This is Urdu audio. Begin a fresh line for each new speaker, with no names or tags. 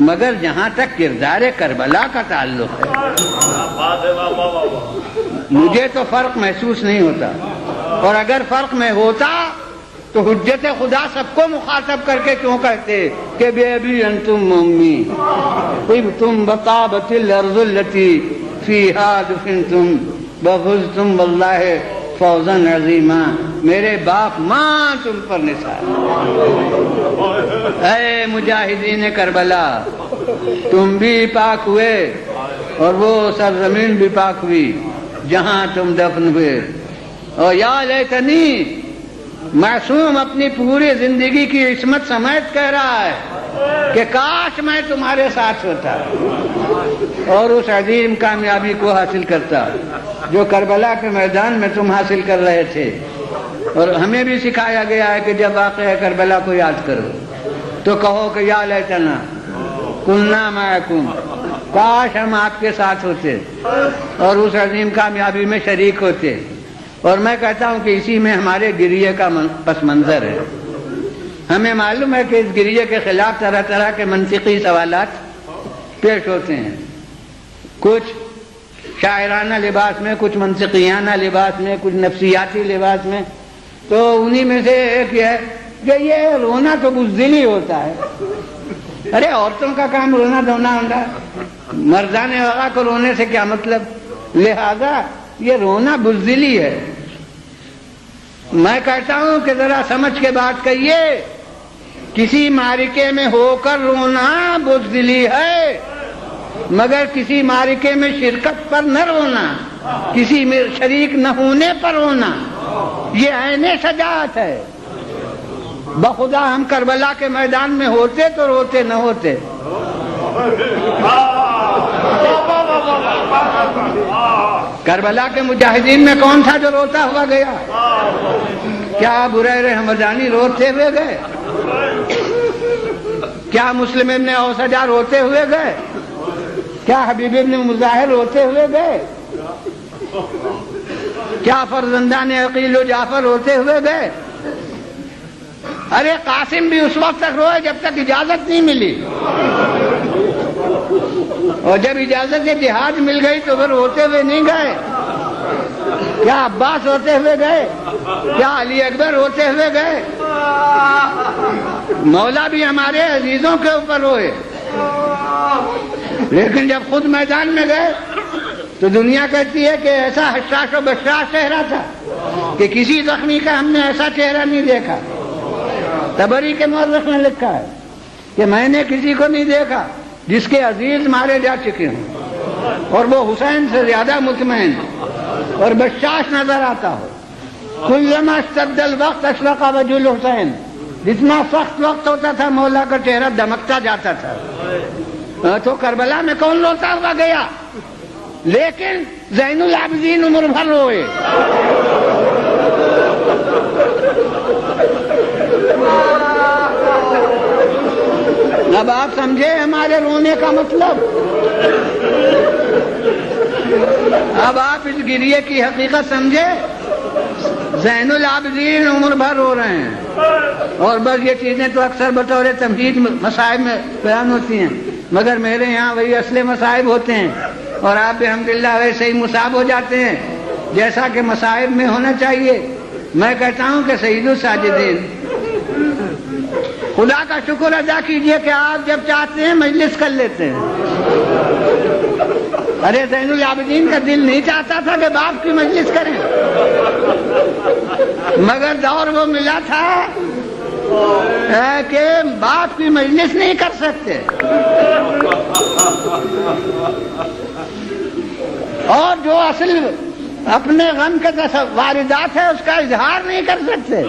مگر جہاں تک کردار کربلا کا تعلق ہے مجھے تو فرق محسوس نہیں ہوتا، اور اگر فرق میں ہوتا تو حجت خدا سب کو مخاطب کر کے کیوں کہتے کہ بے ابی انتم امی طبتم بطابت الارض التي فيها دفنتم بفزتم واللہ فوزا عظیما، میرے باپ ماں تم پر نثار۔ اے مجاہدین کربلا، تم بھی پاک ہوئے اور وہ سرزمین بھی پاک ہوئی جہاں تم دفن ہوئے۔ اور یا لیتنی، معصوم اپنی پوری زندگی کی عصمت سمیت کہہ رہا ہے کہ کاش میں تمہارے ساتھ ہوتا اور اس عظیم کامیابی کو حاصل کرتا جو کربلا کے میدان میں تم حاصل کر رہے تھے۔ اور ہمیں بھی سکھایا گیا ہے کہ جب واقعہ کربلا کو یاد کرو تو کہو کہ یا لیتنا کنا معکم، کاش ہم آپ کے ساتھ ہوتے اور اس عظیم کامیابی میں شریک ہوتے۔ اور میں کہتا ہوں کہ اسی میں ہمارے گریے کا پس منظر ہے۔ ہمیں معلوم ہے کہ اس گریے کے خلاف طرح طرح کے منطقی سوالات پیش ہوتے ہیں، کچھ شاعرانہ لباس میں، کچھ منطقیانہ لباس میں، کچھ نفسیاتی لباس میں۔ تو انہی میں سے ایک ہے کہ یہ رونا تو بزدلی ہوتا ہے۔ ارے عورتوں کا کام رونا دھونا ہوتا ہے، مردان وغیرہ کو رونے سے کیا مطلب؟ لہذا یہ رونا بزدلی ہے۔ میں کہتا ہوں کہ ذرا سمجھ کے بات کہیے، کسی معرکے میں ہو کر رونا بزدلی ہے، مگر کسی معرکے میں شرکت پر نہ رونا، کسی میں شریک نہ ہونے پر رونا، یہ عین شجاعت ہے۔ بخدا ہم کربلا کے میدان میں ہوتے تو روتے نہ ہوتے۔ کربلا کے مجاہدین میں کون تھا جو روتا ہوا گیا؟ کیا ابو ہریرہ ہمدانی روتے ہوئے گئے؟ کیا مسلم ابن اوسجہ روتے ہوئے گئے؟ کیا حبیب ابن مظاہر روتے ہوئے گئے؟ کیا فرزندان عقیل و جعفر روتے ہوئے گئے؟ ارے قاسم بھی اس وقت تک روئے جب تک اجازت نہیں ملی، اور جب اجازت جہاد مل گئی تو پھر روتے ہوئے نہیں گئے۔ کیا عباس روتے ہوئے گئے؟ کیا علی اکبر روتے ہوئے گئے؟ مولا بھی ہمارے عزیزوں کے اوپر روئے، لیکن جب خود میدان میں گئے تو دنیا کہتی ہے کہ ایسا حشاش و بشاش چہرہ تھا کہ کسی زخمی کا ہم نے ایسا چہرہ نہیں دیکھا۔ تبری کے مورخ نے لکھا ہے کہ میں نے کسی کو نہیں دیکھا جس کے عزیز مارے جا چکے ہوں اور وہ حسین سے زیادہ مطمئن اور بشاش نظر آتا ہو۔ کلما اشتد الوقت اشرق وجه الحسین، جتنا سخت وقت ہوتا تھا مولا کا چہرہ دمکتا جاتا تھا۔ تو کربلا میں کون روتا ہوا گیا؟ لیکن زین العابدین عمر بھر روئے۔ اب آپ سمجھے ہمارے رونے کا مطلب؟ اب آپ اس گریے کی حقیقت سمجھے؟ زین العابدین عمر بھر رو رہے ہیں، اور بس یہ چیزیں تو اکثر بطور تمہید مصائب میں بیان ہوتی ہیں، مگر میرے یہاں وہی اصل مصائب ہوتے ہیں، اور آپ بحمداللہ ویسے ہی مصاب ہو جاتے ہیں جیسا کہ مصائب میں ہونا چاہیے۔ میں کہتا ہوں کہ سید الساجدین، خدا کا شکر ادا کیجئے کہ آپ جب چاہتے ہیں مجلس کر لیتے ہیں۔ ارے زین العابدین کا دل نہیں چاہتا تھا کہ باپ کی مجلس کریں، مگر دور وہ ملا تھا کہ باپ کی مجلس نہیں کر سکتے، اور جو اصل اپنے غم کے واردات ہے اس کا اظہار نہیں کر سکتے۔